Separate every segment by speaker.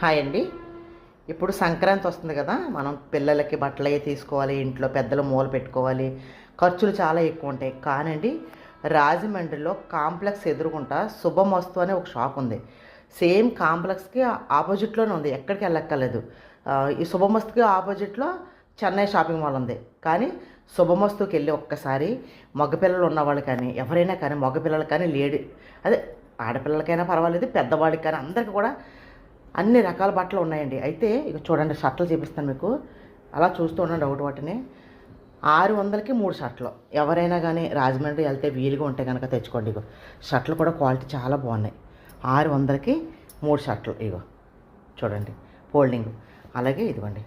Speaker 1: Hi అండి. ఇప్పుడు సంక్రాంతి వస్తుంది కదా, మనం పిల్లలకి బట్టలు అవి తీసుకోవాలి, ఇంట్లో పెద్దలు మూల పెట్టుకోవాలి, ఖర్చులు చాలా ఎక్కువ ఉంటాయి. కానండి, రాజమండ్రిలో కాంప్లెక్స్ ఎదురుగుంటా శుభమస్తు అనే ఒక షాప్ ఉంది. సేమ్ కాంప్లెక్స్కి ఆపోజిట్లోనే ఉంది, ఎక్కడికి వెళ్ళక్కర్లేదు. ఈ శుభమస్తుకి ఆపోజిట్లో చెన్నై షాపింగ్ మాల్ ఉంది. కానీ శుభమస్తుకి వెళ్ళి ఒక్కసారి మగపిల్లలు ఉన్నవాళ్ళు కానీ ఎవరైనా కానీ, మగపిల్లలు కానీ, అదే ఆడపిల్లలకైనా పర్వాలేదు, పెద్దవాళ్ళకి కానీ అందరికీ కూడా అన్ని రకాల బట్టలు ఉన్నాయండి. అయితే ఇక చూడండి, షర్ట్లు చూపిస్తాను మీకు. అలా చూస్తూ ఉండండి ఒకటి వాటిని. 600కి 3 షర్ట్లు. ఎవరైనా కానీ రాజమండ్రి వెళ్తే వీలుగా ఉంటే కనుక తెచ్చుకోండి. ఇగో షర్ట్లు కూడా క్వాలిటీ చాలా బాగున్నాయి. 600కి 3 షర్ట్లు. ఇగో చూడండి, ఫోల్డింగ్. అలాగే ఇదిగోండి,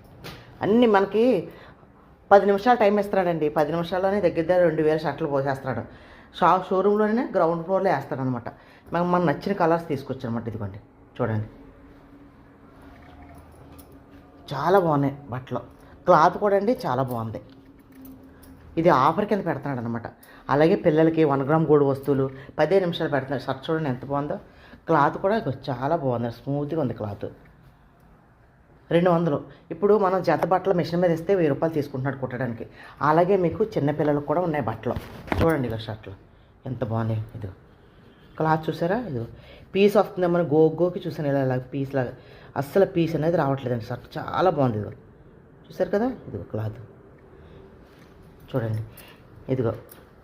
Speaker 1: అన్నీ మనకి 10 నిమిషాలు టైం ఇస్తున్నాడండి. 10 నిమిషాల్లోనే దగ్గర 2000 షర్ట్లు పోసేస్తున్నాడు. షోరూంలోనే గ్రౌండ్ ఫ్లోర్లో వేస్తాడు అనమాట. మనకు నచ్చిన కలర్స్ తీసుకొచ్చానమాట. ఇదిగోండి చూడండి, చాలా బాగున్నాయి బట్టలు. క్లాత్ కూడా అండి చాలా బాగుంది. ఇది ఆఫర్ కింద పెడుతున్నాడు అనమాట. అలాగే పిల్లలకి 1 గ్రామ్ గోల్డ్ వస్తువులు 15 నిమిషాలు పెడుతున్నాడు. షర్ట్ చూడండి ఎంత బాగుందో. క్లాత్ కూడా చాలా బాగుంది, స్మూత్గా ఉంది క్లాత్. 200. ఇప్పుడు మనం జత బట్టలు మిషన్ మీద ఇస్తే 1000 రూపాయలు తీసుకుంటున్నాడు కుట్టడానికి. అలాగే మీకు చిన్నపిల్లలకు కూడా ఉన్నాయి బట్టలు. చూడండి ఇక షర్ట్లు ఎంత బాగున్నాయి. ఇది క్లాత్ చూసారా, ఇది పీస్ వస్తుంది. మనం గోకి చూసాను, ఇలా పీస్ లాగా. అస్సలు పీస్ అనేది రావట్లేదండి. షర్ట్ చాలా బాగుంది. ఇదిగో చూసారు కదా, ఇదిగో క్లాత్ చూడండి. ఇదిగో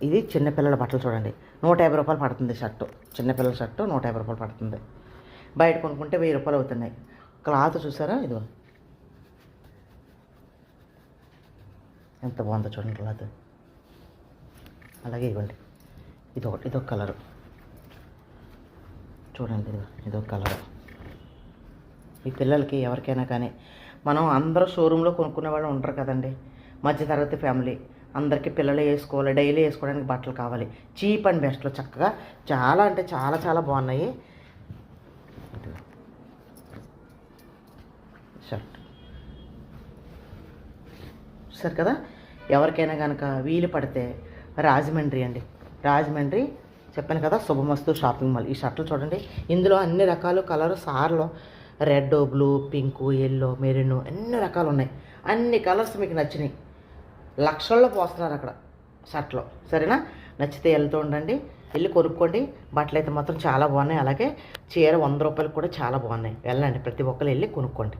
Speaker 1: ఇది చిన్నపిల్లల బట్టలు చూడండి. 150 రూపాయలు పడుతుంది షర్టు. చిన్నపిల్లల షర్టు 150 రూపాయలు పడుతుంది. బయట కొనుక్కుంటే 1000 రూపాయలు అవుతున్నాయి. క్లాత్ చూసారా, ఇదిగో ఎంత బాగుందో చూడండి క్లాత్. అలాగే ఇవ్వండి, ఇదొక కలరు చూడండి. ఇదొక కలరు. ఈ పిల్లలకి ఎవరికైనా కానీ, మనం అందరూ షోరూంలో కొనుక్కునే వాళ్ళు ఉంటారు కదండి. మధ్యతరగతి ఫ్యామిలీ అందరికీ పిల్లలు వేసుకోవాలి, డైలీ వేసుకోవడానికి బట్టలు కావాలి. చీప్ అండ్ బెస్ట్లో చక్కగా చాలా అంటే చాలా చాలా బాగున్నాయి. షర్ట్ చూసారు కదా. ఎవరికైనా కనుక వీలు పడితే రాజమండ్రి అండి, రాజమండ్రి చెప్పాను కదా, శుభమస్తు షాపింగ్ మాల్. ఈ షర్ట్లు చూడండి, ఇందులో అన్ని రకాల కలరు సార్లో red, blue, pink, yellow, maroon అన్ని రకాలు ఉన్నాయి. అన్ని కలర్స్ మీకు నచ్చినాయి. లక్షల్లో పోస్తున్నారు అక్కడ షర్ట్లో. సరేనా, నచ్చితే వెళ్తూ ఉండండి, వెళ్ళి కొనుక్కోండి. బట్టలు అయితే మాత్రం చాలా బాగున్నాయి. అలాగే చీర 100 రూపాయలు కూడా చాలా బాగున్నాయి. వెళ్ళండి, ప్రతి ఒక్కరు వెళ్ళి కొనుక్కోండి.